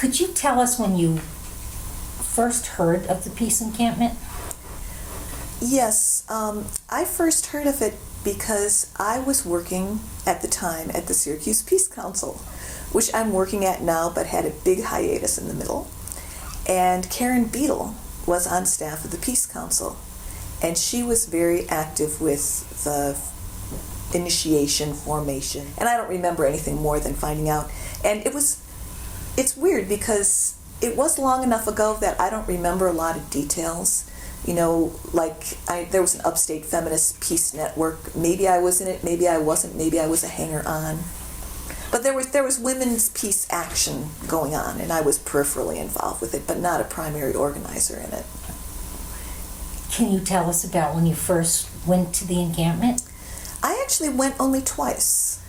Could you tell us when you first heard of the peace encampment? Yes, I first heard of it because I was working at the time at the Syracuse Peace Council, which I'm working at now but had a big hiatus in the middle. And Karen Beadle was on staff of the Peace Council, and she was very active with the initiation, formation, and I don't remember anything more than finding out. And it's weird because it was long enough ago that I don't remember a lot of details. You know, like there was an upstate feminist peace network. Maybe I was in it, maybe I wasn't, maybe I was a hanger-on. But there was women's peace action going on, and I was peripherally involved with it, but not a primary organizer in it. Can you tell us about when you first went to the encampment? I actually went only twice.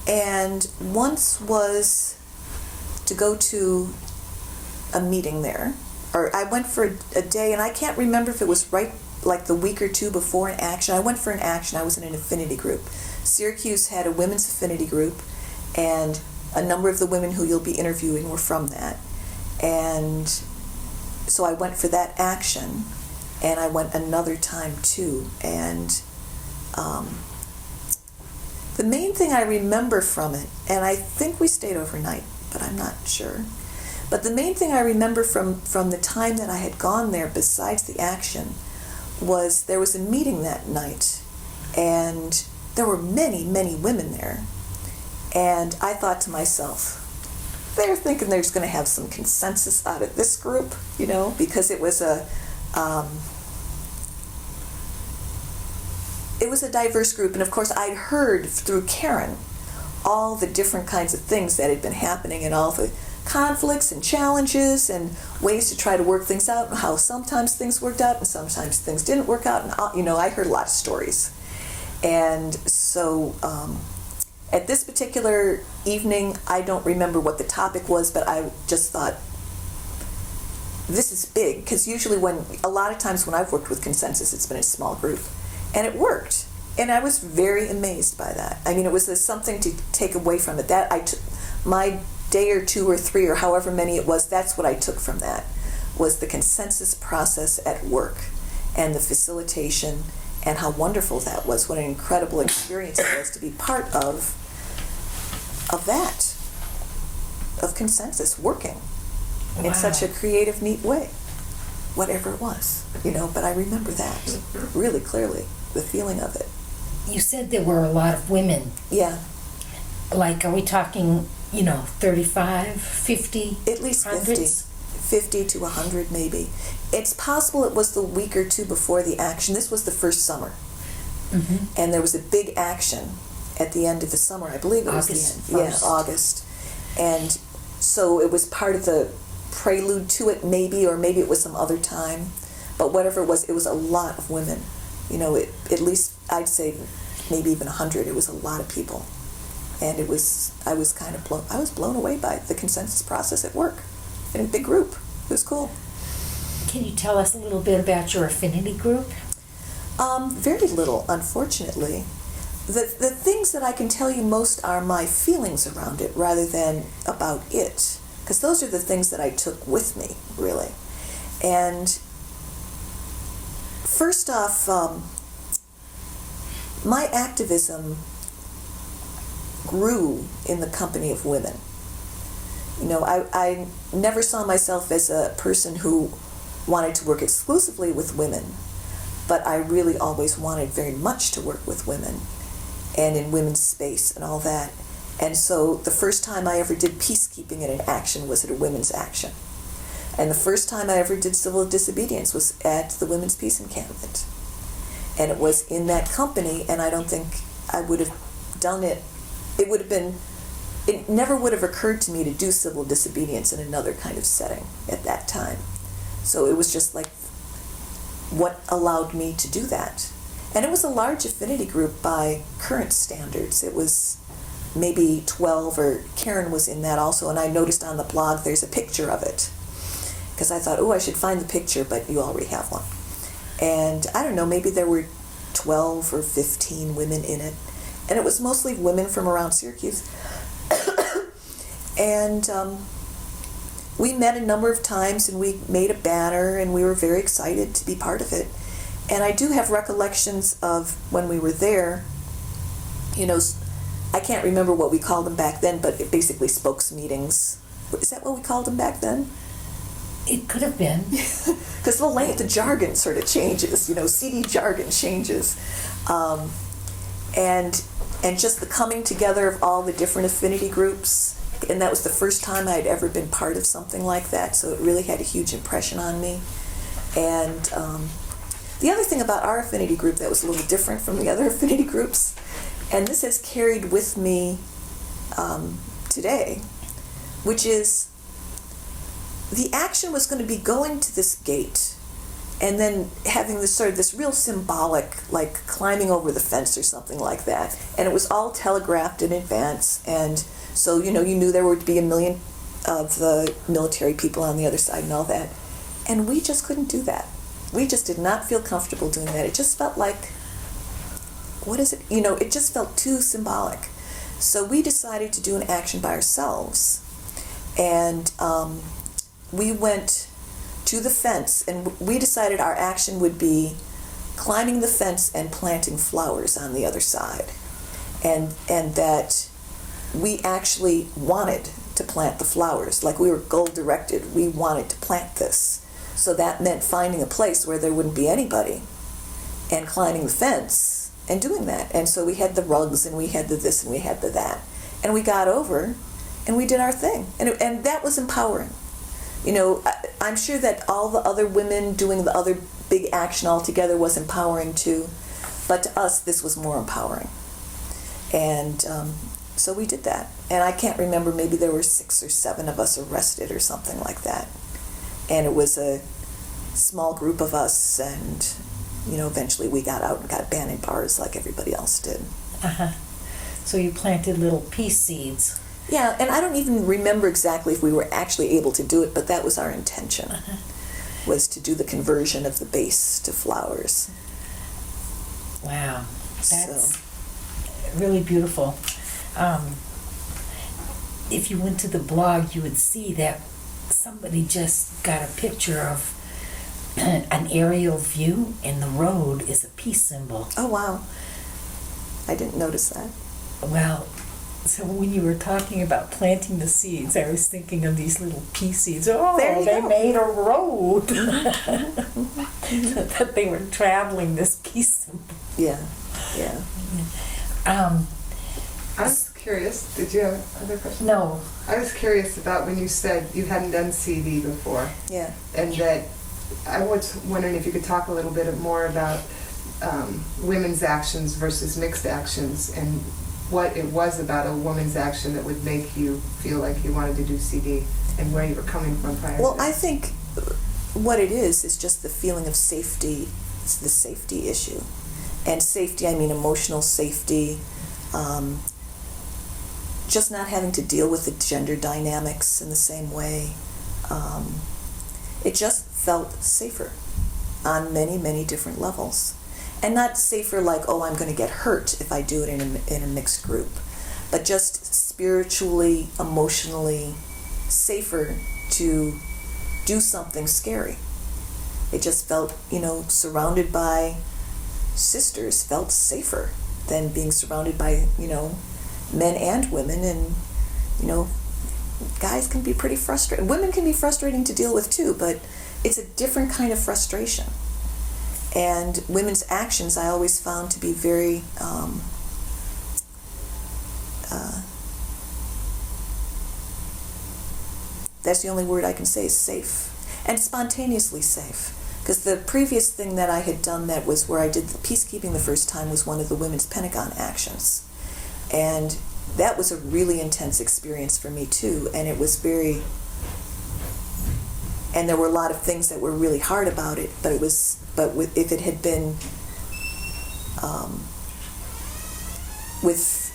And once was to go to a meeting there. Or I went for a day, and I can't remember if it was right like the week or two before an action. I went for an action. I was in an affinity group. Syracuse had a women's affinity group, and a number of the women who you'll be interviewing were from that. And so I went for that action, and I went another time too. And the main thing I remember from it, and I think we stayed overnight, but I'm not sure. But the main thing I remember from the time that I had gone there, besides the action, was there was a meeting that night, and there were many, many women there. And I thought to myself, they're thinking they're just going to have some consensus out of this group, you know, because it was a diverse group. And of course, I'd heard through Karen all the different kinds of things that had been happening and all the conflicts and challenges and ways to try to work things out, and how sometimes things worked out and sometimes things didn't work out. And you know, I heard a lot of stories. And so at this particular evening, I don't remember what the topic was, but I just thought, this is big, because usually a lot of times when I've worked with consensus, it's been a small group, and it worked. And I was very amazed by that. I mean, it was something to take away from it. My day or two or three or however many it was, that's what I took from that, was the consensus process at work and the facilitation, and how wonderful that was. What an incredible experience it was to be part of that, of consensus working in such a creative, neat way, whatever it was, you know. But I remember that really clearly, the feeling of it. You said there were a lot of women. Yeah. Like, are we talking, 35, 50? At least hundreds? 50 to 100 maybe. It's possible it was the week or two before the action. This was the first summer. Mm-hmm. And there was a big action at the end of the summer. I believe it was August the end. 1st. Yeah, August. And so it was part of the prelude to it maybe, or maybe it was some other time. But whatever it was a lot of women. At least I'd say maybe even 100. It was a lot of people. And I was kind of blown away by the consensus process at work in a big group. It was cool. Can you tell us a little bit about your affinity group? Very little, unfortunately. The things that I can tell you most are my feelings around it rather than about it, because those are the things that I took with me, really. And first off, my activism grew in the company of women. I never saw myself as a person who wanted to work exclusively with women, but I really always wanted very much to work with women and in women's space and all that. And so the first time I ever did peacekeeping in an action was at a women's action. And the first time I ever did civil disobedience was at the Women's Peace Encampment. And it was in that company, and I don't think I would have done it. It never would have occurred to me to do civil disobedience in another kind of setting at that time. So it was just like what allowed me to do that. And it was a large affinity group by current standards. It was maybe 12, or Karen was in that also, and I noticed on the blog there's a picture of it. Because I thought, I should find the picture, but you already have one. And I don't know, maybe there were 12 or 15 women in it. And it was mostly women from around Syracuse. And we met a number of times and we made a banner and we were very excited to be part of it. And I do have recollections of when we were there, I can't remember what we called them back then, but it basically spokes meetings. Is that what we called them back then? It could have been. Because the jargon sort of changes, CD jargon changes. And just the coming together of all the different affinity groups. And that was the first time I'd ever been part of something like that, so it really had a huge impression on me. And the other thing about our affinity group that was a little different from the other affinity groups, and this has carried with me today, which is the action was going to be going to this gate and then having this real symbolic, like climbing over the fence or something like that. And it was all telegraphed in advance. And so, you knew there would be 1 million of the military people on the other side and all that. And we just couldn't do that. We just did not feel comfortable doing that. It just felt like, what is it? It just felt too symbolic. So we decided to do an action by ourselves. And we went to the fence, and we decided our action would be climbing the fence and planting flowers on the other side. And that we actually wanted to plant the flowers. Like, we were goal-directed. We wanted to plant this. So that meant finding a place where there wouldn't be anybody and climbing the fence and doing that. And so we had the rugs, and we had the this, and we had the that. And we got over, and we did our thing. And that was empowering. I'm sure that all the other women doing the other big action all together was empowering too, but to us this was more empowering. And so we did that. And I can't remember, maybe there were 6 or 7 of us arrested or something like that. And it was a small group of us, and eventually we got out and got banned in bars like everybody else did. Uh-huh. So you planted little peace seeds. Yeah, and I don't even remember exactly if we were actually able to do it, but that was our intention, was to do the conversion of the base to flowers. Wow, that's really beautiful. If you went to the blog, you would see that somebody just got a picture of an aerial view, and the road is a peace symbol. Oh, wow. I didn't notice that. Well, so when you were talking about planting the seeds, I was thinking of these little pea seeds. Oh, they made a road. That they were traveling this peace symbol. Yeah. I was curious, did you have other questions? No. I was curious about when you said you hadn't done CD before. Yeah. And that I was wondering if you could talk a little bit more about women's actions versus mixed actions, and what it was about a woman's action that would make you feel like you wanted to do CD, and where you were coming from prior Well, to that. I think what it is just the feeling of safety. It's the safety issue. And safety, I mean emotional safety, just not having to deal with the gender dynamics in the same way. It just felt safer on many, many different levels. And not safer like, oh, I'm going to get hurt if I do it in a mixed group, but just spiritually, emotionally safer to do something scary. It just felt, surrounded by sisters felt safer than being surrounded by, men and women. And, guys can be pretty frustrating. Women can be frustrating to deal with too, but it's a different kind of frustration. And women's actions I always found to be very that's the only word I can say is safe. And spontaneously safe. Because the previous thing that I had done that was where I did the peacekeeping the first time was one of the Women's Pentagon actions. And that was a really intense experience for me too. And it was very... And there were a lot of things that were really hard about it, but if it had been with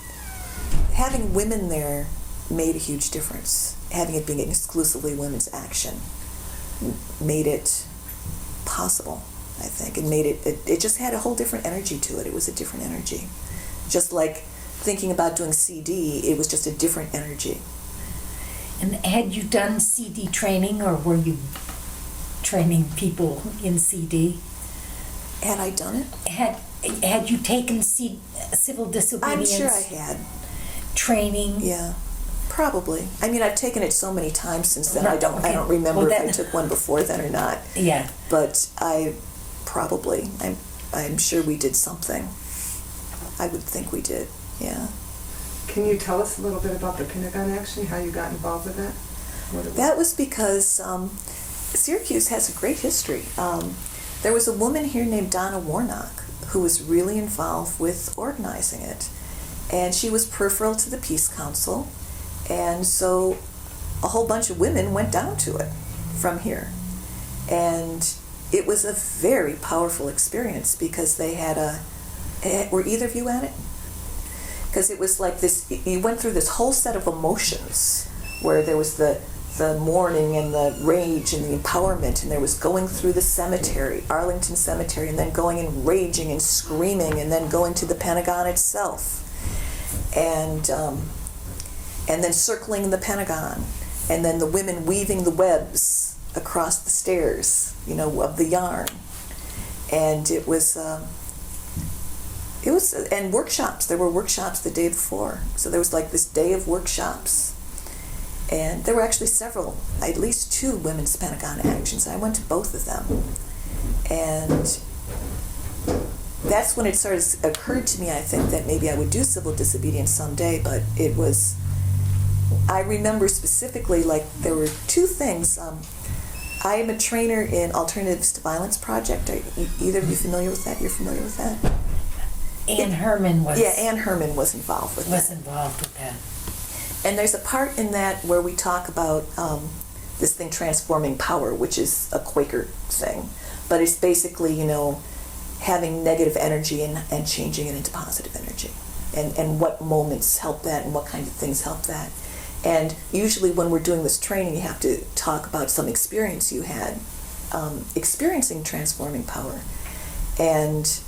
having women there made a huge difference. Having it being exclusively women's action made it possible, I think, and made it just had a whole different energy to it. It was a different energy. Just like thinking about doing CD, it was just a different energy. And had you done CD training, or were you training people in CD? Had I done it? Had you taken civil disobedience? I'm sure I had. Training? Yeah, probably. I mean, I've taken it so many times since then. Right, I don't okay. remember Well, if I took one before then or not. Yeah. But I'm sure we did something. I would think we did. Yeah. Can you tell us a little bit about the Pentagon action, how you got involved with that? What it was? That was because Syracuse has a great history. There was a woman here named Donna Warnock who was really involved with organizing it. And she was peripheral to the Peace Council. And so a whole bunch of women went down to it from here. And it was a very powerful experience because they had were either of you at it? Because it was like this, you went through this whole set of emotions where there was the mourning and the rage and the empowerment, and there was going through the cemetery, Arlington Cemetery, and then going and raging and screaming, and then going to the Pentagon itself, and then circling the Pentagon, and then the women weaving the webs across the stairs, of the yarn, and it was and workshops. There were workshops the day before, so there was like this day of workshops. And there were actually several, at least 2 women's Pentagon actions. I went to both of them. And that's when it sort of occurred to me, I think, that maybe I would do civil disobedience someday. But I remember specifically, like, there were 2 things. I am a trainer in Alternatives to Violence Project. Are either of you familiar with that? You're familiar with that? Ann Herman was. Yeah, Ann Herman was involved with that. Was involved with that. And there's a part in that where we talk about this thing, transforming power, which is a Quaker thing. But it's basically, having negative energy and changing it into positive energy. And what moments help that and what kind of things help that. And usually when we're doing this training, you have to talk about some experience you had experiencing transforming power. And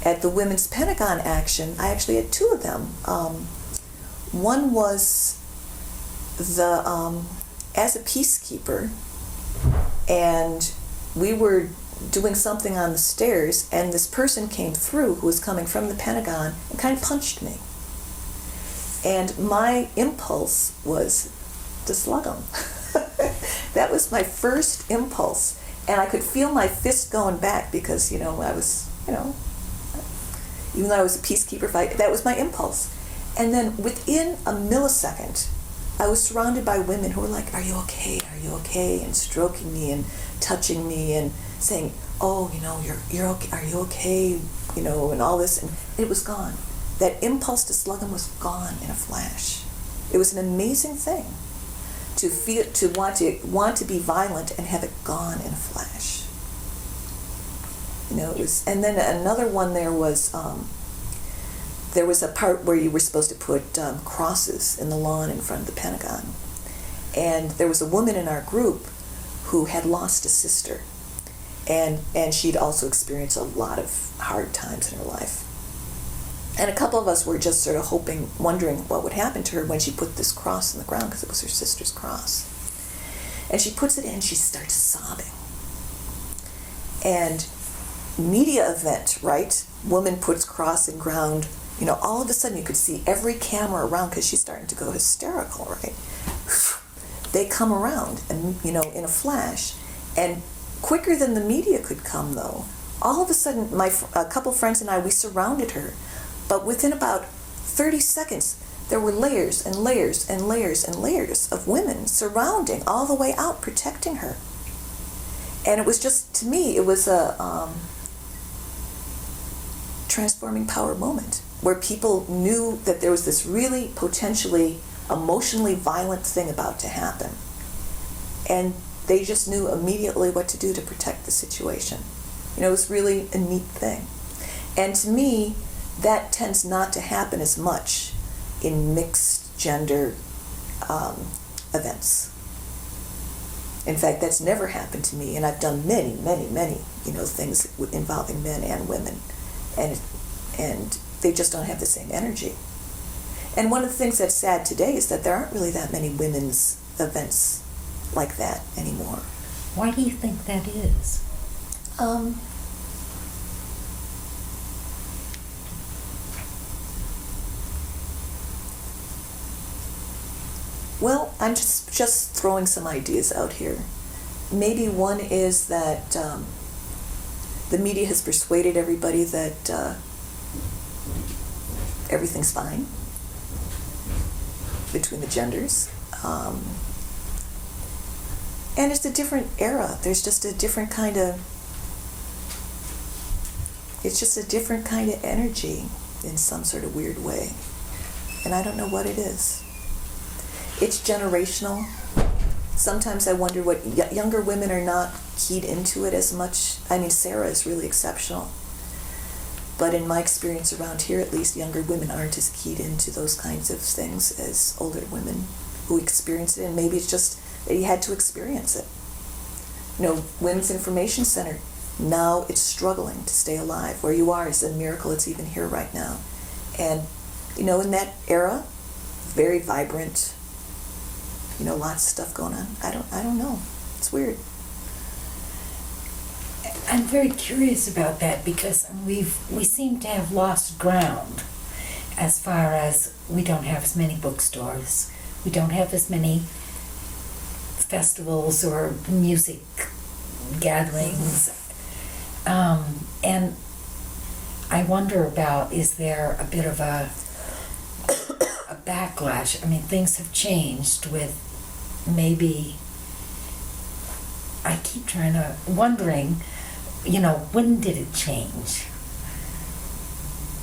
at the Women's Pentagon action, I actually had 2 of them. One was as a peacekeeper, and we were doing something on the stairs, and this person came through who was coming from the Pentagon and kind of punched me. And my impulse was to slug him. That was my first impulse. And I could feel my fist going back because, I was, even though I was a peacekeeper, that was my impulse. And then within a millisecond, I was surrounded by women who were like, "Are you okay? Are you okay?" and stroking me and touching me and saying, "Oh, you're okay. Are you okay?" And all this, and it was gone. That impulse to slug him was gone in a flash. It was an amazing thing to feel, to want to be violent and have it gone in a flash. It was. And then another one there was a part where you were supposed to put crosses in the lawn in front of the Pentagon. And there was a woman in our group who had lost a sister. And she'd also experienced a lot of hard times in her life. And a couple of us were just sort of wondering what would happen to her when she put this cross in the ground, because it was her sister's cross. And she puts it in, she starts sobbing. And media event, right? Woman puts cross in ground. All of a sudden you could see every camera around because she's starting to go hysterical, right? They come around and, in a flash. And quicker than the media could come, though, all of a sudden a couple friends and I, we surrounded her. But within about 30 seconds, there were layers and layers and layers and layers of women surrounding all the way out, protecting her. And it was just, to me, it was a transforming power moment where people knew that there was this really potentially emotionally violent thing about to happen. And they just knew immediately what to do to protect the situation. It was really a neat thing. And to me, that tends not to happen as much in mixed gender events. In fact, that's never happened to me, and I've done many, many, many, things involving men and women, and they just don't have the same energy. And one of the things that's sad today is that there aren't really that many women's events like that anymore. Why do you think that is? Well, I'm just throwing some ideas out here. Maybe one is that the media has persuaded everybody that everything's fine between the genders. And it's a different era. There's just a different kind of, it's just a different kind of energy in some sort of weird way. And I don't know what it is. It's generational. Sometimes I wonder what younger women are not keyed into it as much. I mean, Sarah is really exceptional. But in my experience around here, at least, younger women aren't as keyed into those kinds of things as older women who experience it. And maybe it's just that you had to experience it. You know, Women's Information Center, now it's struggling to stay alive. Where you are is a miracle it's even here right now. And, you know, in that era, very vibrant, you know, lots of stuff going on. I don't know. It's weird. I'm very curious about that because we seem to have lost ground as far as we don't have as many bookstores. We don't have as many festivals or music gatherings. And I wonder about, is there a bit of a backlash? I mean, things have changed with maybe, I keep wondering, you know, when did it change?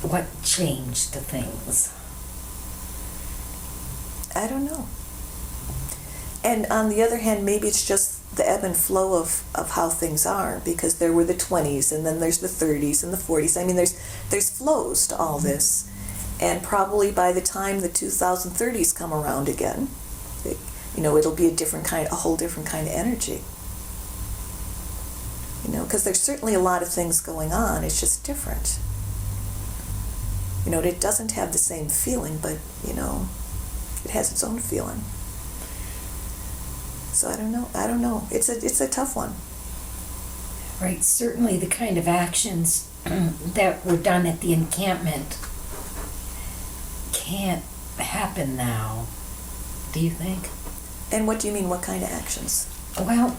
What changed the things? I don't know. And on the other hand, maybe it's just the ebb and flow of how things are, because there were the 20s and then there's the 30s and the 40s. I mean, there's flows to all this. And probably by the time the 2030s come around again, you know, it'll be a whole different kind of energy. You know, because there's certainly a lot of things going on. It's just different. You know, it doesn't have the same feeling, but, you know, it has its own feeling. So I don't know. It's a tough one. Right, certainly the kind of actions that were done at the encampment can't happen now, do you think? And what do you mean, what kind of actions? Well,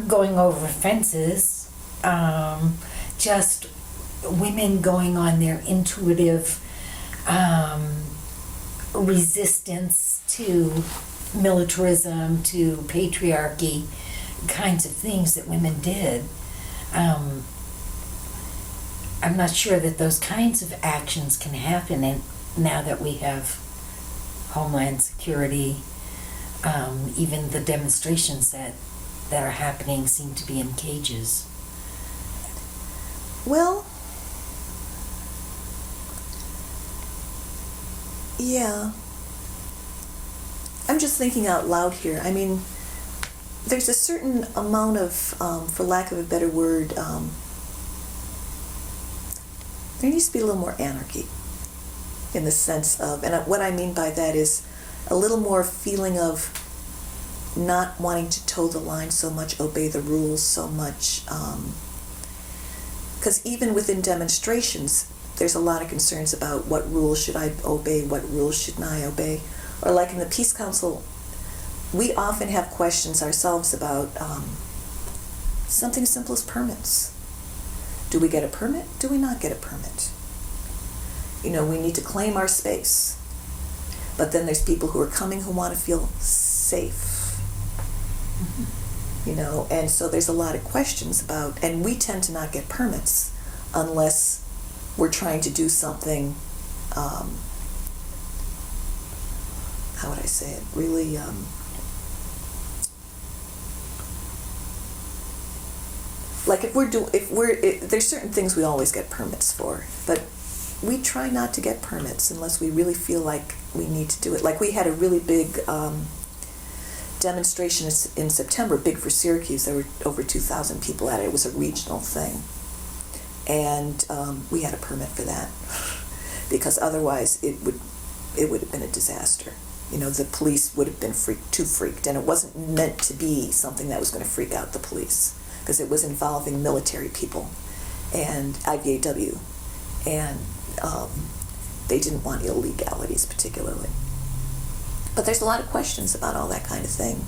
going over fences, just women going on their intuitive resistance to militarism, to patriarchy, kinds of things that women did. I'm not sure that those kinds of actions can happen now that we have Homeland Security. Even the demonstrations that are happening seem to be in cages. Well, yeah. I'm just thinking out loud here. I mean, there's a certain amount of, for lack of a better word, there needs to be a little more anarchy in the sense of, and what I mean by that is a little more feeling of not wanting to toe the line so much, obey the rules so much. Because even within demonstrations, there's a lot of concerns about what rules should I obey, what rules shouldn't I obey. Or like in the Peace Council, we often have questions ourselves about something as simple as permits. Do we get a permit? Do we not get a permit? You know, we need to claim our space. But then there's people who are coming who want to feel safe. Mm-hmm. You know, and so there's a lot of questions about, and we tend to not get permits unless we're trying to do something, how would I say it, really, like there's certain things we always get permits for, but we try not to get permits unless we really feel like we need to do it. Like we had a really big demonstration in September, big for Syracuse. There were over 2,000 people at it. It was a regional thing. And we had a permit for that, because otherwise it would have been a disaster. The police would have been too freaked, and it wasn't meant to be something that was going to freak out the police, because it was involving military people and IVAW, and they didn't want illegalities particularly. But there's a lot of questions about all that kind of thing.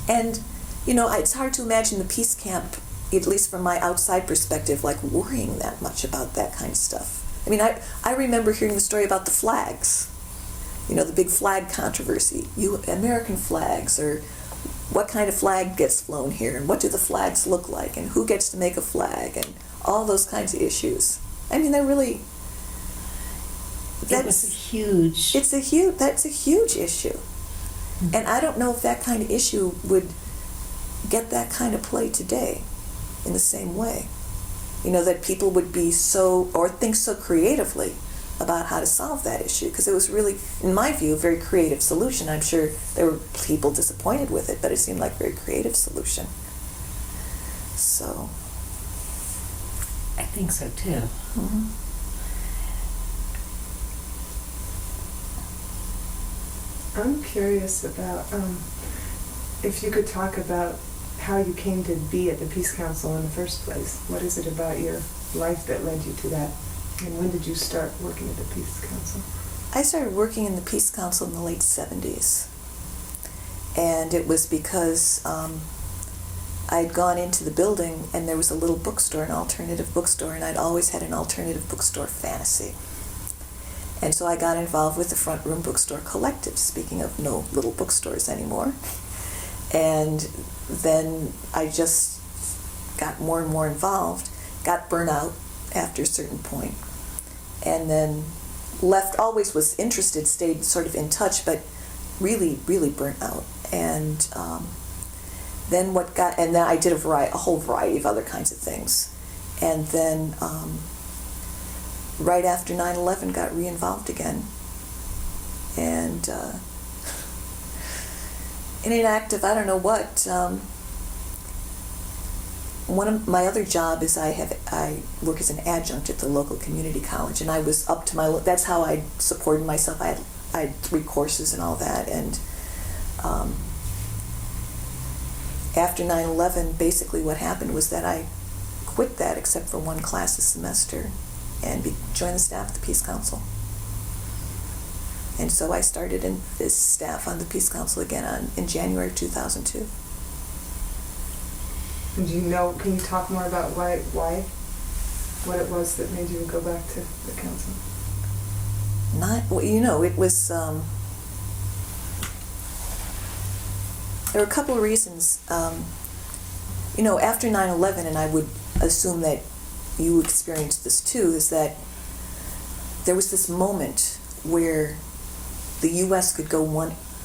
And, it's hard to imagine the peace camp, at least from my outside perspective, like worrying that much about that kind of stuff. I mean, I remember hearing the story about the flags, the big flag controversy, American flags, or what kind of flag gets flown here, and what do the flags look like, and who gets to make a flag, and all those kinds of issues. I mean, that's a huge issue. Mm-hmm. And I don't know if that kind of issue would get that kind of play today in the same way. That people would be think so creatively about how to solve that issue, because it was really, in my view, a very creative solution. I'm sure there were people disappointed with it, but it seemed like a very creative solution. So I think so too. Mm-hmm. I'm curious about if you could talk about how you came to be at the Peace Council in the first place. What is it about your life that led you to that? And when did you start working at the Peace Council? I started working in the Peace Council in the late 70s. And it was because I'd gone into the building and there was a little bookstore, an alternative bookstore, and I'd always had an alternative bookstore fantasy. And so I got involved with the Front Room Bookstore Collective, speaking of no little bookstores anymore. And then I just got more and more involved, got burnt out after a certain point, and then left. Always was interested, stayed sort of in touch, but really, really burnt out. And then I did a whole variety of other kinds of things. And then right after 9/11, got re-involved again. And in an act of I don't know what, one of my other job is I work as an adjunct at the local community college, and I was up to my, that's how I supported myself. I had 3 courses and all that, and after 9/11, basically what happened was that I quit that except for 1 class a semester and joined the staff of the Peace Council. And so I started in this staff on the Peace Council again in January of 2002. And can you talk more about why, what it was that made you go back to the council? It was, there were a couple of reasons. After 9/11, and I would assume that you experienced this too, is that there was this moment where the U.S. could go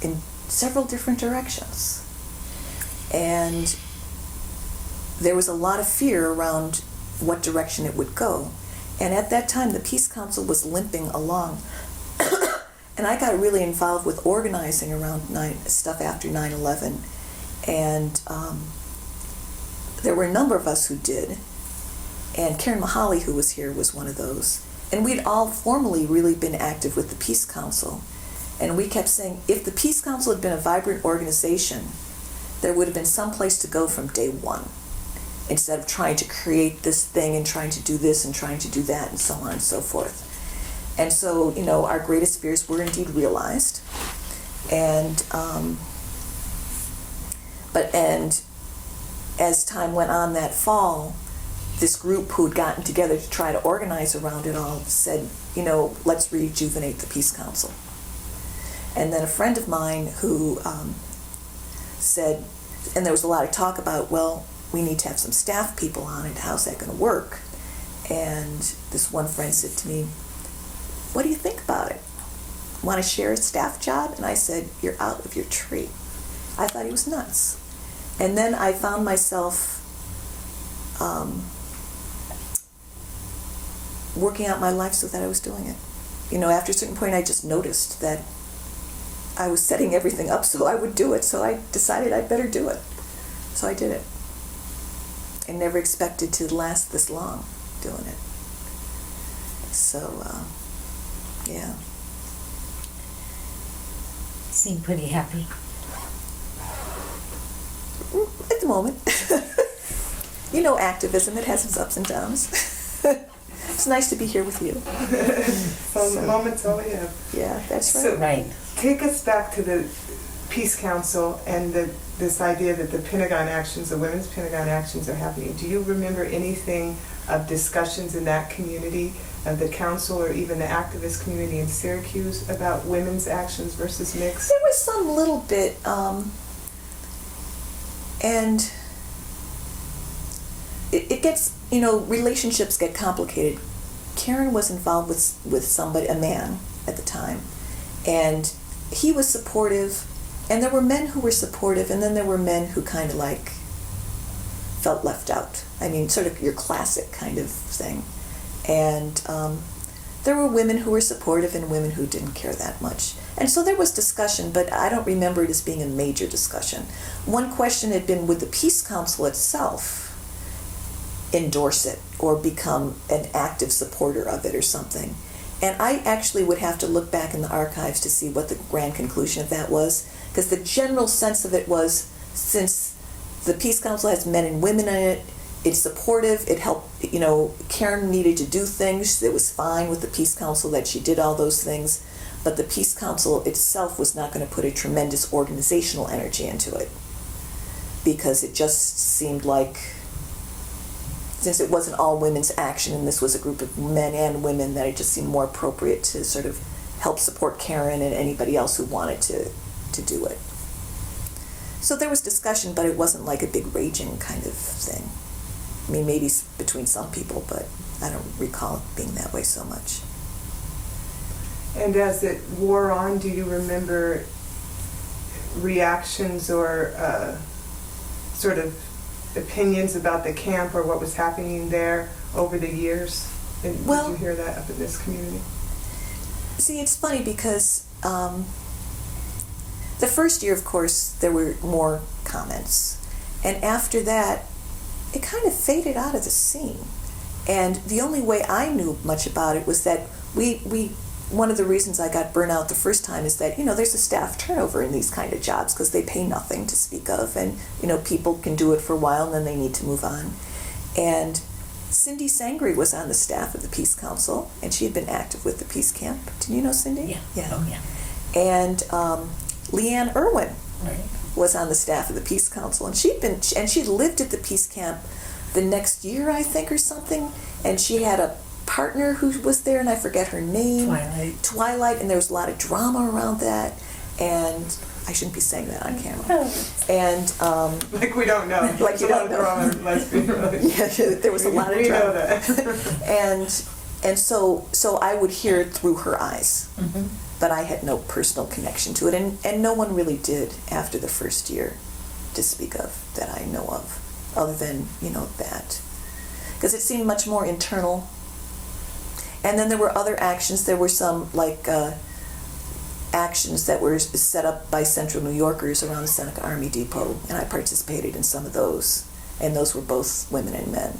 in several different directions. And there was a lot of fear around what direction it would go. And at that time, the Peace Council was limping along. And I got really involved with organizing around stuff after 9/11. And there were a number of us who did. And Karen Mahaly, who was here, was one of those. And we'd all formally really been active with the Peace Council. And we kept saying, if the Peace Council had been a vibrant organization, there would have been some place to go from day one, instead of trying to create this thing and trying to do this and trying to do that and so on and so forth. And so, our greatest fears were indeed realized. And as time went on that fall, this group who'd gotten together to try to organize around it all said, let's rejuvenate the Peace Council. And then a friend of mine who said, and there was a lot of talk about, well, we need to have some staff people on it. How's that going to work? And this one friend said to me, what do you think about it? Want to share a staff job? And I said, you're out of your tree. I thought he was nuts. And then I found myself working out my life so that I was doing it. After a certain point, I just noticed that I was setting everything up so I would do it. So I decided I'd better do it. So I did it. I never expected to last this long doing it. So, yeah. Seem pretty happy. At the moment. You know, activism, it has its ups and downs. It's nice to be here with you. So the moment's all we have. Yeah, that's right. So- Right. Take us back to the Peace Council and this idea that the Pentagon actions, the women's Pentagon actions are happening. Do you remember anything of discussions in that community, of the council or even the activist community in Syracuse about women's actions versus mixed? There was some little bit, and it gets, relationships get complicated. Karen was involved with somebody, a man at the time, and he was supportive, and there were men who were supportive, and then there were men who kind of like felt left out. I mean, sort of your classic kind of thing. And there were women who were supportive and women who didn't care that much. And so there was discussion, but I don't remember it as being a major discussion. One question had been, would the Peace Council itself endorse it or become an active supporter of it or something? And I actually would have to look back in the archives to see what the grand conclusion of that was, because the general sense of it was, since the Peace Council has men and women in it, it's supportive, it helped, Karen needed to do things, it was fine with the Peace Council that she did all those things, but the Peace Council itself was not going to put a tremendous organizational energy into it, because it just seemed like, since it wasn't all women's action and this was a group of men and women, that it just seemed more appropriate to sort of help support Karen and anybody else who wanted to do it. So there was discussion, but it wasn't like a big raging kind of thing. I mean, maybe between some people, but I don't recall it being that way so much. And as it wore on, do you remember reactions or sort of opinions about the camp or what was happening there over the years? And did you hear that up in this community? See, it's funny because the first year, of course, there were more comments. And after that, it kind of faded out of the scene. And the only way I knew much about it was that one of the reasons I got burnt out the first time is that, there's a staff turnover in these kind of jobs because they pay nothing to speak of. And, people can do it for a while and then they need to move on. And Cindy Sangre was on the staff of the Peace Council, and she had been active with the Peace Camp. Do you know Cindy? Yeah. Oh, yeah. And Leanne Irwin Right. was on the staff of the Peace Council, and she lived at the Peace Camp the next year, I think, or something, and she had a partner who was there, and I forget her name. Twilight, and there was a lot of drama around that, and I shouldn't be saying that on camera. And Like we don't know. Like you don't know. Drama in lesbian relationships. yeah, there was a lot of We drama. know that. and so I would hear it through her eyes. Mm-hmm. But I had no personal connection to it, and no one really did after the first year to speak of that I know of, other than, that. Because it seemed much more internal. And then there were other actions. There were some, actions that were set up by Central New Yorkers around the Seneca Army Depot, and I participated in some of those, and those were both women and men.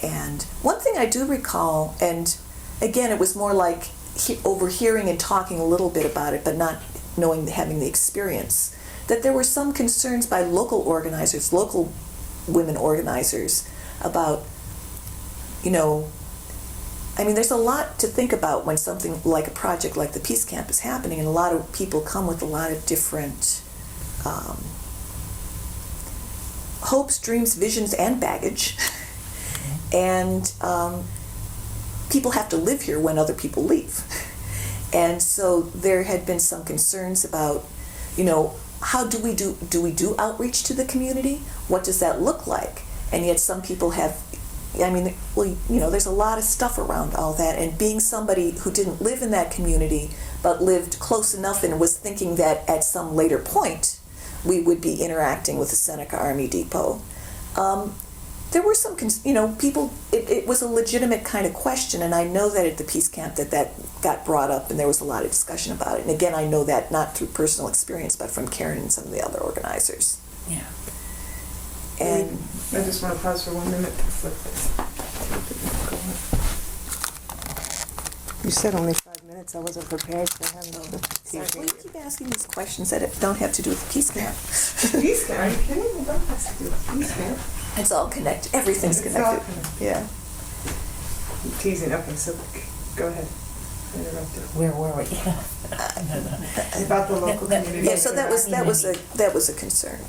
And one thing I do recall, and again, it was more like overhearing and talking a little bit about it, but not having the experience, that there were some concerns by local organizers, local women organizers, about, there's a lot to think about when something like a project like the Peace Camp is happening, and a lot of people come with a lot of different hopes, dreams, visions, and baggage. And people have to live here when other people leave. And so there had been some concerns about, how do we do outreach to the community? What does that look like? And yet some people have, there's a lot of stuff around all that. And being somebody who didn't live in that community, but lived close enough and was thinking that at some later point we would be interacting with the Seneca Army Depot, there were some, people, it was a legitimate kind of question, and I know that at the Peace Camp that got brought up, and there was a lot of discussion about it. And again, I know that not through personal experience, but from Karen and some of the other organizers. Yeah. And I just want to pause for 1 minute to flip this. You said only 5 minutes. I wasn't prepared for having the Sorry, teaching. well, you keep asking these questions that don't have to do with the Peace Camp. Peace Camp? Are you kidding? It don't have to do with Peace Camp. It's all connected. Everything's It's all connected. connected. Yeah. I'm teasing. Okay, so go ahead. I interrupted. Where were we? About the local community. Yeah. So that was a concern.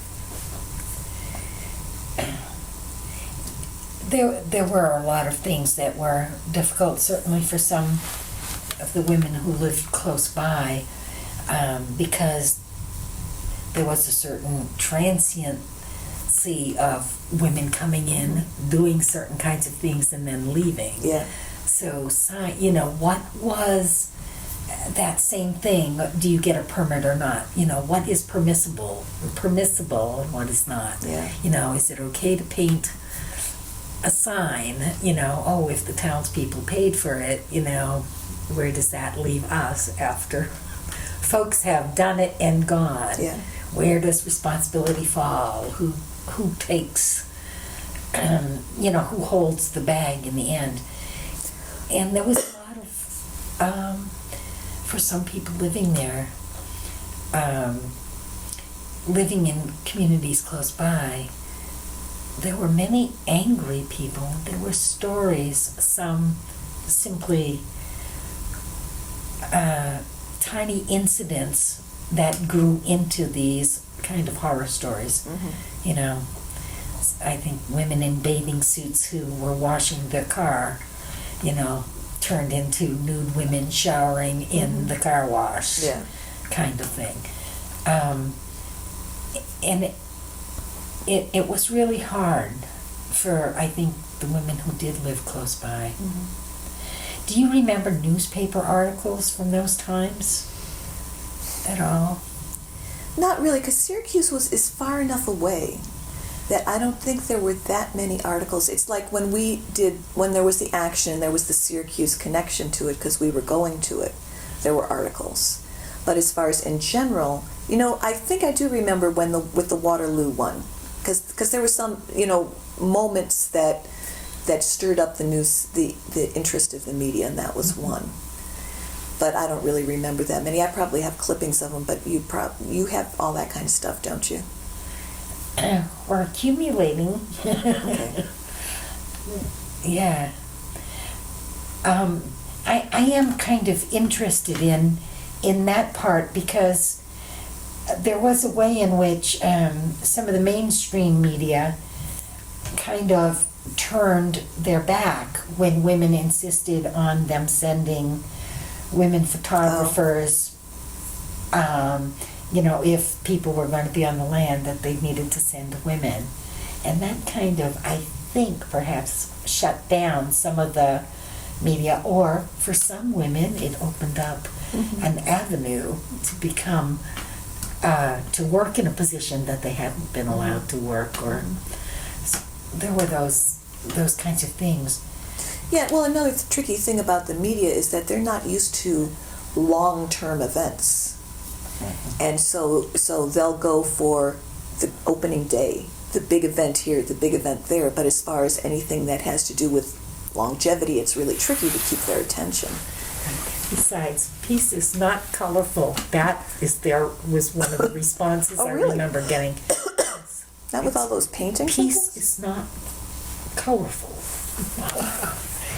There were a lot of things that were difficult, certainly for some of the women who lived close by, because there was a certain transiency of women coming in, doing certain kinds of things, and then leaving. Yeah. So, what was that same thing? Do you get a permit or not? What is permissible and what is not? Yeah. Is it okay to paint a sign? If the townspeople paid for it, where does that leave us after folks have done it and gone? Yeah. Where does responsibility fall? Who takes, who holds the bag in the end? And there was a lot of, for some people living there, living in communities close by, there were many angry people. There were stories, some simply tiny incidents that grew into these kind of horror stories. Mm-hmm. I think women in bathing suits who were washing their car, turned into nude women showering in the car wash, Yeah. kind of thing. And it was really hard for, I think, the women who did live close by. Mm-hmm. Do you remember newspaper articles from those times at all? Not really, because Syracuse is far enough away that I don't think there were that many articles. It's like when there was the action, there was the Syracuse connection to it because we were going to it, there were articles. But as far as in general, I think I do remember with the Waterloo one, because there were some, moments that stirred up the news, the interest of the media, and that was one. But I don't really remember that many. I probably have clippings of them, but you have all that kind of stuff, don't you? We're accumulating. Okay. Yeah. I am kind of interested in that part because there was a way in which some of the mainstream media kind of turned their back when women insisted on them sending women photographers. If people were going to be on the land, that they needed to send women. And that kind of, I think, perhaps shut down some of the media, or for some women, it opened up an avenue to become, to work in a position that they hadn't been allowed to work, or so there were those kinds of things. Yeah, well, another tricky thing about the media is that they're not used to long-term events. And so they'll go for the opening day, the big event here, the big event there, but as far as anything that has to do with longevity, it's really tricky to keep their attention. Besides, peace is not colorful. That was one of the responses Oh, I really? remember getting. Not with all those paintings? Peace is not colorful.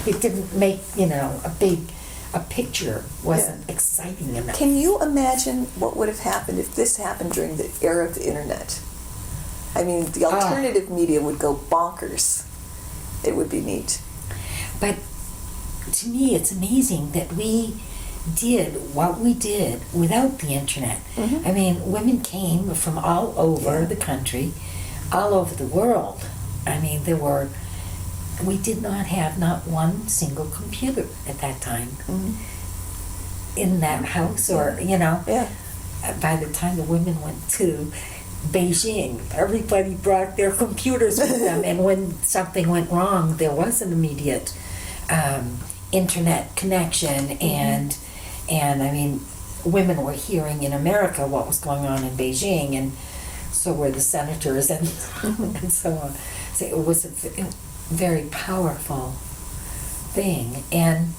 It didn't make, a picture wasn't exciting enough. Can you imagine what would have happened if this happened during the era of the internet? I mean, the alternative media would go bonkers. It would be neat. But to me, it's amazing that we did what we did without the internet. Mm-hmm. I mean, women came from all over the country, all over the world. I mean, we did not have not one single computer at that time in that house, or, Yeah. by the time the women went to Beijing, everybody brought their computers with them, and when something went wrong, there was an immediate internet connection, and I mean, women were hearing in America what was going on in Beijing, and so were the senators, and and so on. So it was a very powerful thing, and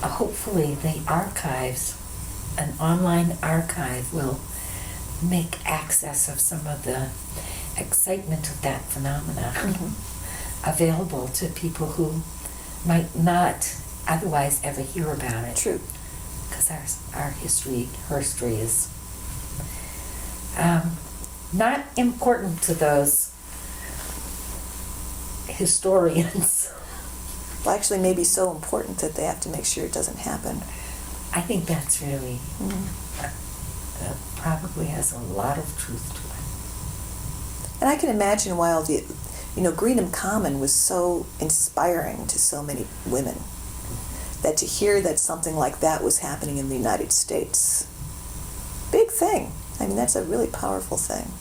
hopefully the archives, an online archive will make access of some of the excitement of that phenomena available to people who might not otherwise ever hear about it. True. Because our history, Herstory is not important to those historians. Well, actually, maybe so important that they have to make sure it doesn't happen. I think that's really probably has a lot of truth to And I can imagine why all the, Greenham Common was so inspiring to so many women, that to hear that something like that was happening in the United States, big thing. I mean, that's a really powerful thing.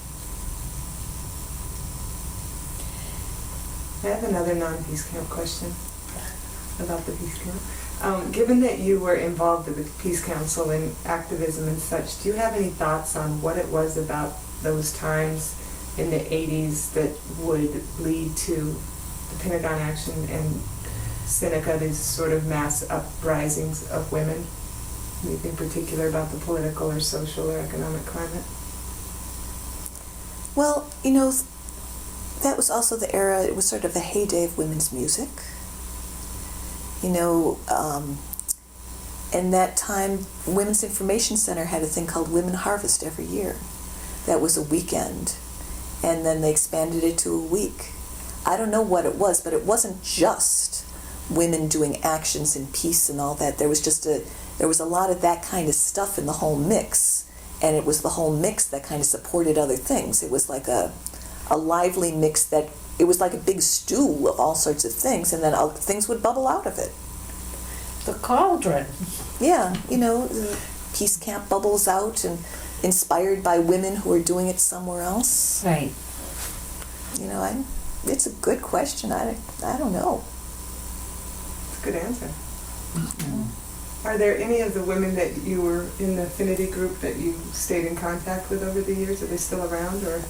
I have another non-Peace Camp question about the Peace Camp. Given that you were involved with the Peace Council and activism and such, do you have any thoughts on what it was about those times in the 80s that would lead to the Pentagon action and Seneca, these sort of mass uprisings of women? Anything particular about the political or social or economic climate? Well, that was also the era, it was sort of the heyday of women's music. And that time, Women's Information Center had a thing called Women Harvest every year. That was a weekend. And then they expanded it to a week. I don't know what it was, but it wasn't just women doing actions in peace and all that. There was a lot of that kind of stuff in the whole mix. And it was the whole mix that kind of supported other things. It was like a lively mix it was like a big stew of all sorts of things, and then things would bubble out of it. The cauldron. Yeah, the Peace Camp bubbles out and inspired by women who are doing it somewhere else. Right. It's a good question. I don't know. It's a good answer. Are there any of the women that you were in the affinity group that you stayed in contact with over the years? Are they still around, or?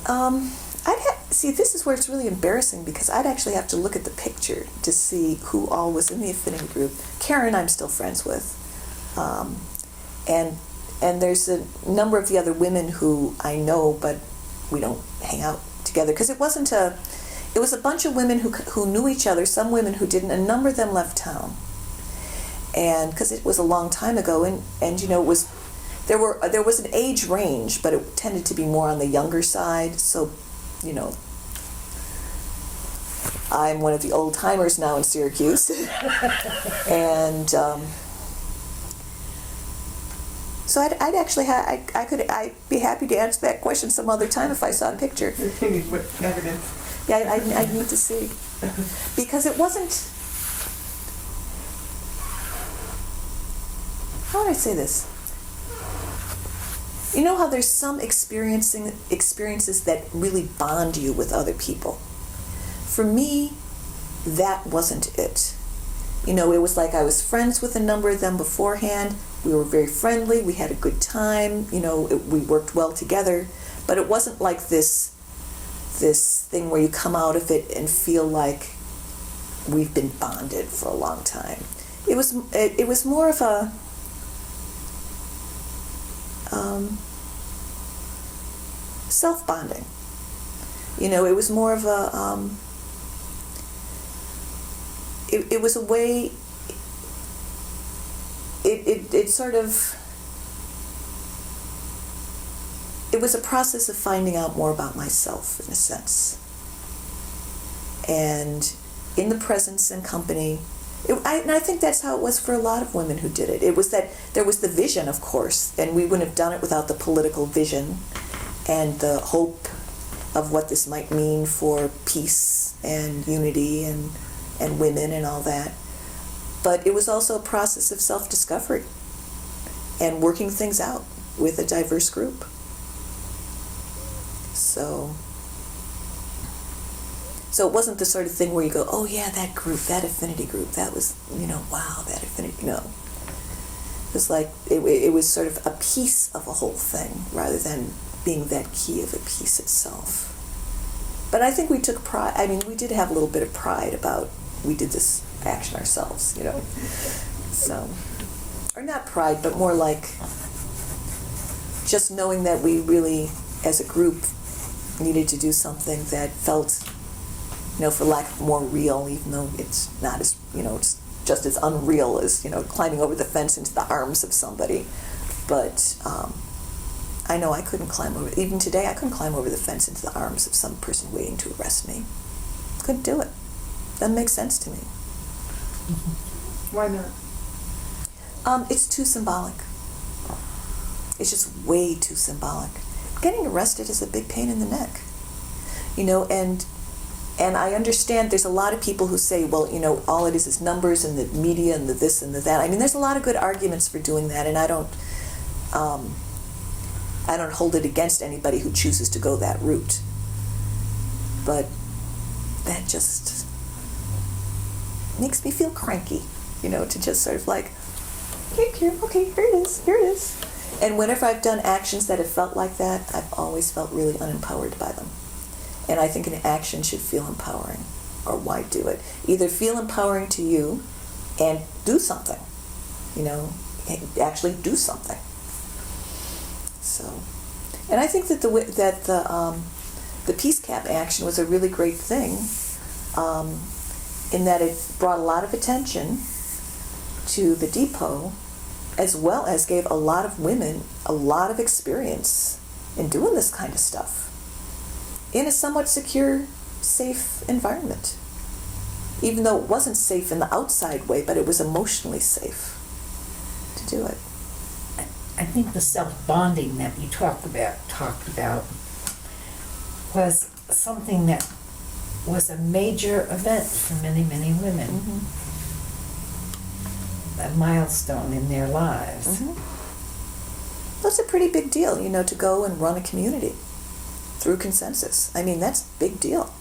See, this is where it's really embarrassing, because I'd actually have to look at the picture to see who all was in the affinity group. Karen, I'm still friends with, and there's a number of the other women who I know, but we don't hang out together because it was a bunch of women who knew each other. Some women who didn't. A number of them left town, and because it was a long time ago, and it was there was an age range, but it tended to be more on the younger side. So, I'm one of the old timers now in Syracuse, and so I'd be happy to answer that question some other time if I saw a picture. With evidence. Yeah, I'd need to see, because it wasn't. How would I say this? You know how there's some experiences that really bond you with other people? For me, that wasn't it. It was like I was friends with a number of them beforehand. We were very friendly. We had a good time. We worked well together. But it wasn't like this thing where you come out of it and feel like we've been bonded for a long time. It was more of a self-bonding. It was more of a it was a way, it sort of, it was a process of finding out more about myself, in a sense. And in the presence and company, and I think that's how it was for a lot of women who did it. It was that there was the vision, of course, and we wouldn't have done it without the political vision and the hope of what this might mean for peace and unity and women and all that. But it was also a process of self-discovery and working things out with a diverse group. So it wasn't the sort of thing where you go, oh yeah, that group, that affinity group, that was, wow, that affinity, no. It was like, it was sort of a piece of a whole thing rather than being that key of a piece itself. But I think we took pride, we did have a little bit of pride about, we did this action ourselves, So. or not pride, but more like just knowing that we really, as a group, needed to do something that felt, for lack of more real, even though it's not as, it's just as unreal as, climbing over the fence into the arms of somebody. But I know I couldn't climb over, even today, I couldn't climb over the fence into the arms of some person waiting to arrest me. Couldn't do it. Doesn't make sense to me. Why not? It's too symbolic. It's just way too symbolic. Getting arrested is a big pain in the neck. And I understand there's a lot of people who say, well, all it is numbers and the media and the this and the that. I mean, there's a lot of good arguments for doing that, and I don't hold it against anybody who chooses to go that route. But that just makes me feel cranky, to just sort of like, okay, here it is. And whenever I've done actions that have felt like that, I've always felt really unempowered by them. And I think an action should feel empowering, or why do it? Either feel empowering to you and do something, actually do something. So, and I think that the Peace Cap action was a really great thing, in that it brought a lot of attention to the depot, as well as gave a lot of women a lot of experience in doing this kind of stuff in a somewhat secure, safe environment. Even though it wasn't safe in the outside way, but it was emotionally safe to do it. I think the self-bonding that you talked about was something that was a major event for many, many women. Mm-hmm. A milestone in their lives. Mm-hmm. That's a pretty big deal, to go and run a community through consensus. I mean, that's a big deal.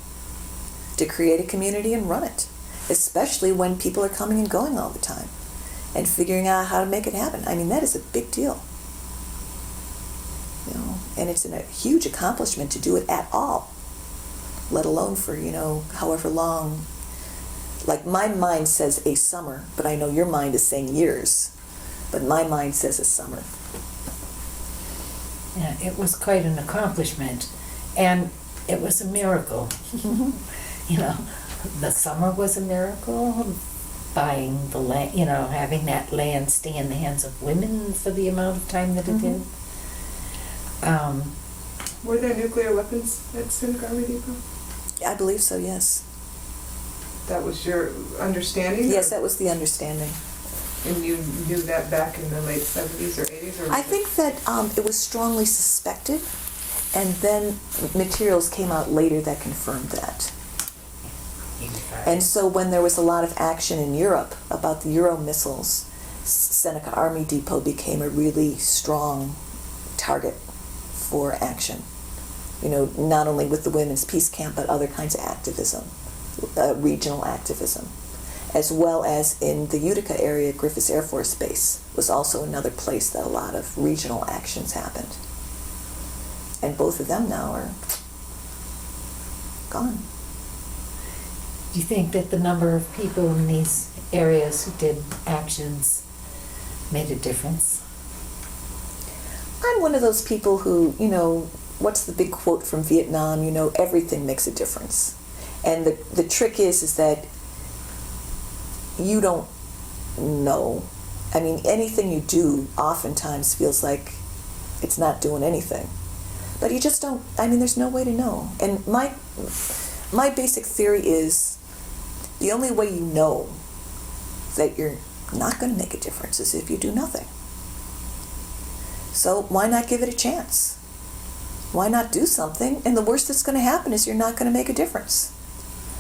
To create a community and run it. Especially when people are coming and going all the time. And figuring out how to make it happen. I mean, that is a big deal. And it's a huge accomplishment to do it at all. Let alone for, however long. Like, my mind says a summer, but I know your mind is saying years. But my mind says a summer. Yeah, it was quite an accomplishment. And it was a miracle. Mm-hmm. The summer was a miracle. Buying the land, having that land stay in the hands of women for the amount of time that it did. Were there nuclear weapons at Seneca Depot? I believe so, yes. That was your understanding? Yes, that was the understanding. And you knew that back in the late 70s or 80s? Or I think that it was strongly suspected, and then materials came out later that confirmed that. And so when there was a lot of action in Europe about the Euro missiles, Seneca Army Depot became a really strong target for action. Not only with the Women's Peace Camp, but other kinds of activism, regional activism. As well as in the Utica area, Griffiths Air Force Base was also another place that a lot of regional actions happened. And both of them now are gone. Do you think that the number of people in these areas who did actions made a difference? I'm one of those people who, what's the big quote from Vietnam? Everything makes a difference. And the trick is that you don't know. I mean, anything you do oftentimes feels like it's not doing anything. But you just don't, there's no way to know. And my basic theory is the only way you know that you're not going to make a difference is if you do nothing. So why not give it a chance? Why not do something? And the worst that's going to happen is you're not going to make a difference.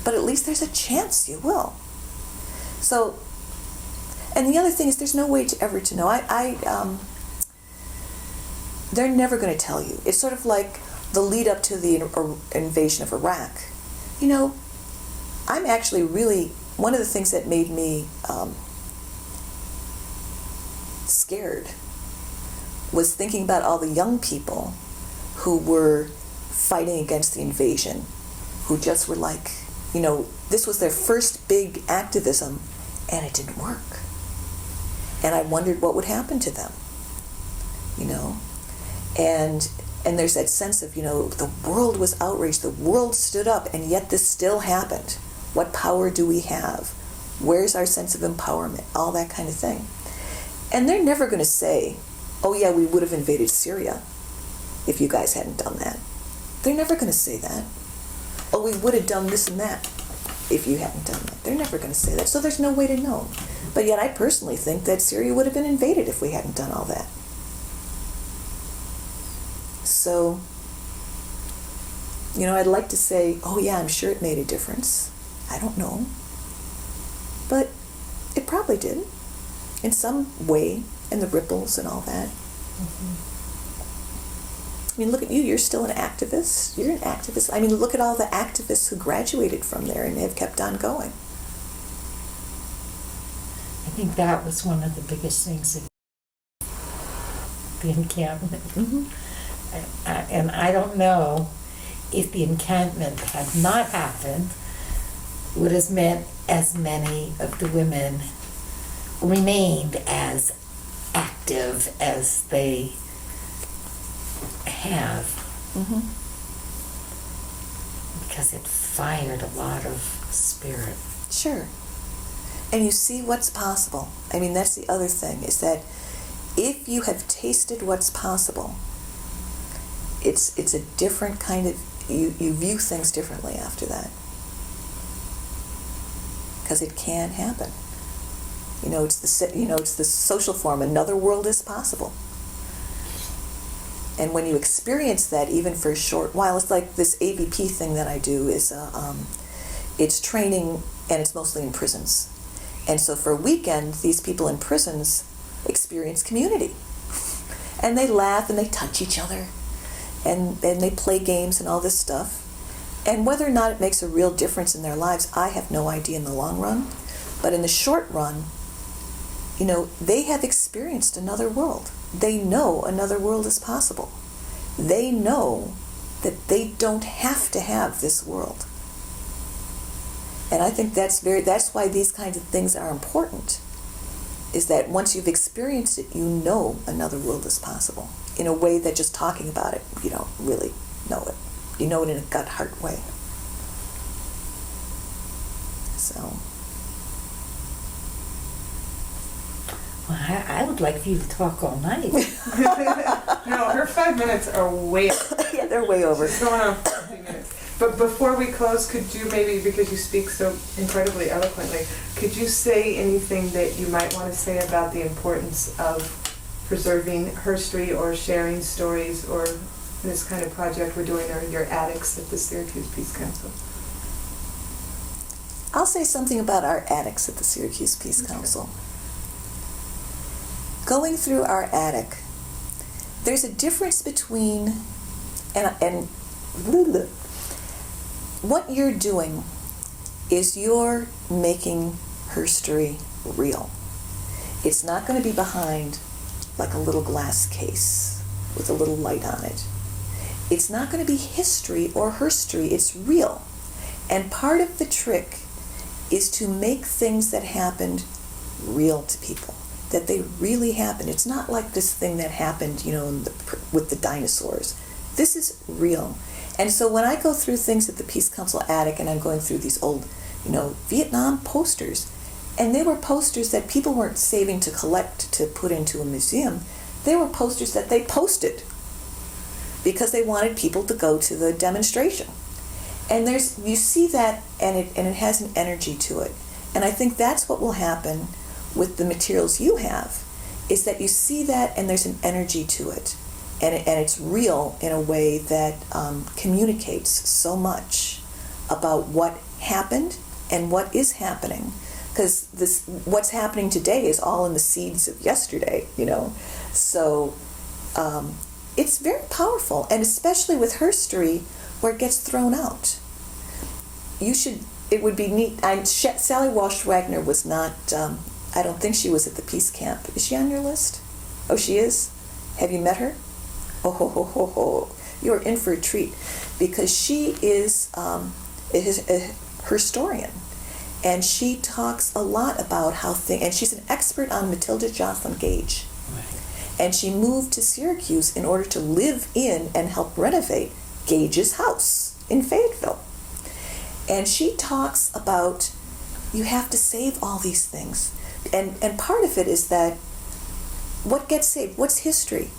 But at least there's a chance you will. So, and the other thing is there's no way to ever to know. They're never going to tell you. It's sort of like the lead up to the invasion of Iraq. I'm actually really, one of the things that made me scared was thinking about all the young people who were fighting against the invasion, who just were like, this was their first big activism, and it didn't work. And I wondered what would happen to them, you know. And there's that sense of, you know, the world was outraged, the world stood up, and yet this still happened. What power do we have? Where's our sense of empowerment? All that kind of thing. And they're never going to say, oh yeah, we would have invaded Syria if you guys hadn't done that. They're never going to say that. Oh, we would have done this and that if you hadn't done that. They're never going to say that. So there's no way to know. But yet I personally think that Syria would have been invaded if we hadn't done all that. So, you know, I'd like to say, oh yeah, I'm sure it made a difference. I don't know. But it probably did. In some way, and the ripples and all that. Mm-hmm. I mean, look at you, you're still an activist. You're an activist. I mean, look at all the activists who graduated from there and have kept on going. I think that was one of the biggest things at the encampment. Mm-hmm. And I don't know if the encampment had not happened, would have meant as many of the women remained as active as they have. Mm-hmm. Because it fired a lot of spirit. Sure. And you see what's possible. I mean, that's the other thing, is that if you have tasted what's possible, it's a different kind of, you view things differently after that. Because it can happen. You know, it's the social form. Another world is possible. And when you experience that, even for a short while, it's like this ABP thing that I do is, it's training, and it's mostly in prisons. And so for a weekend, these people in prisons experience community. And they laugh and they touch each other. And they play games and all this stuff. And whether or not it makes a real difference in their lives, I have no idea in the long run. But in the short run, you know, they have experienced another world. They know another world is possible. They know that they don't have to have this world. And I think that's why these kinds of things are important, is that once you've experienced it, you know another world is possible in a way that just talking about it, you don't really know it. You know it in a gut-heart way. So. Well, I would like for you to talk all night. No, her 5 minutes are way over. Yeah, they're way over. It's going on for 50 minutes. But before we close, could you maybe, because you speak so incredibly eloquently, could you say anything that you might want to say about the importance of preserving herstory or sharing stories or this kind of project we're doing, or your attics at the Syracuse Peace Council? I'll say something about our attics at the Syracuse Peace Council. Going through our attic, there's a difference between, and what you're doing is you're making herstory real. It's not going to be behind like a little glass case with a little light on it. It's not going to be history or herstory, it's real. And part of the trick is to make things that happened real to people, that they really happened. It's not like this thing that happened, you know, with the dinosaurs. This is real. And so when I go through things at the Peace Council attic, and I'm going through these old, you know, Vietnam posters, and they were posters that people weren't saving to collect to put into a museum. They were posters that they posted because they wanted people to go to the demonstration. And you see that, and it has an energy to it. And I think that's what will happen with the materials you have, is that you see that and there's an energy to it. And it's real in a way that communicates so much about what happened and what is happening. Because what's happening today is all in the seeds of yesterday, you know. So it's very powerful, and especially with herstory, where it gets thrown out. It would be neat. Sally Walsh Wagner was not, I don't think she was at the Peace Camp. Is she on your list? Oh, she is? Have you met her? Oh, ho, ho, ho, ho. You're in for a treat, because she is a historian. And she talks a lot about how things, and she's an expert on Matilda Joslyn Gage. And she moved to Syracuse in order to live in and help renovate Gage's house in Fayetteville. And she talks about you have to save all these things. And part of it is that what gets saved? What's history?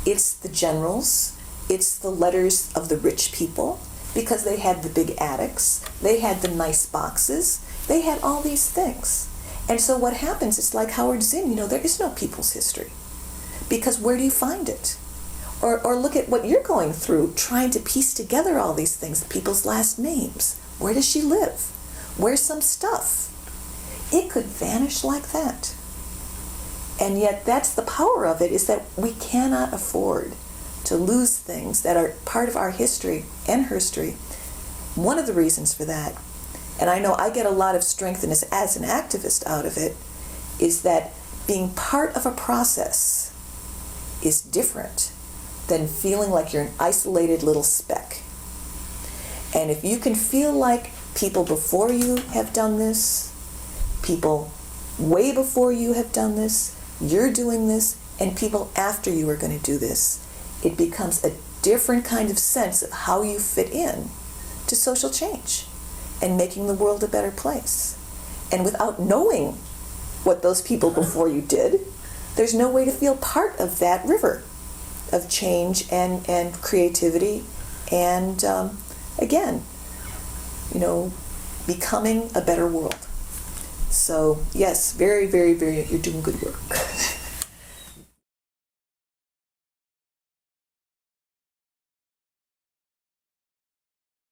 It's the generals, it's the letters of the rich people, because they had the big attics, they had the nice boxes, they had all these things. And so what happens, it's like Howard Zinn, there is no people's history. Because where do you find it? Or look at what you're going through, trying to piece together all these things, people's last names. Where does she live? Where's some stuff? It could vanish like that. And yet that's the power of it, is that we cannot afford to lose things that are part of our history and herstory. One of the reasons for that, and I know I get a lot of strength in this as an activist out of it, is that being part of a process is different than feeling like you're an isolated little speck. And if you can feel like people before you have done this, people way before you have done this, you're doing this, and people after you are going to do this, it becomes a different kind of sense of how you fit in to social change and making the world a better place. And without knowing what those people before you did, there's no way to feel part of that river of change and creativity and, again, becoming a better world. So, yes, very, very, very, you're doing good work.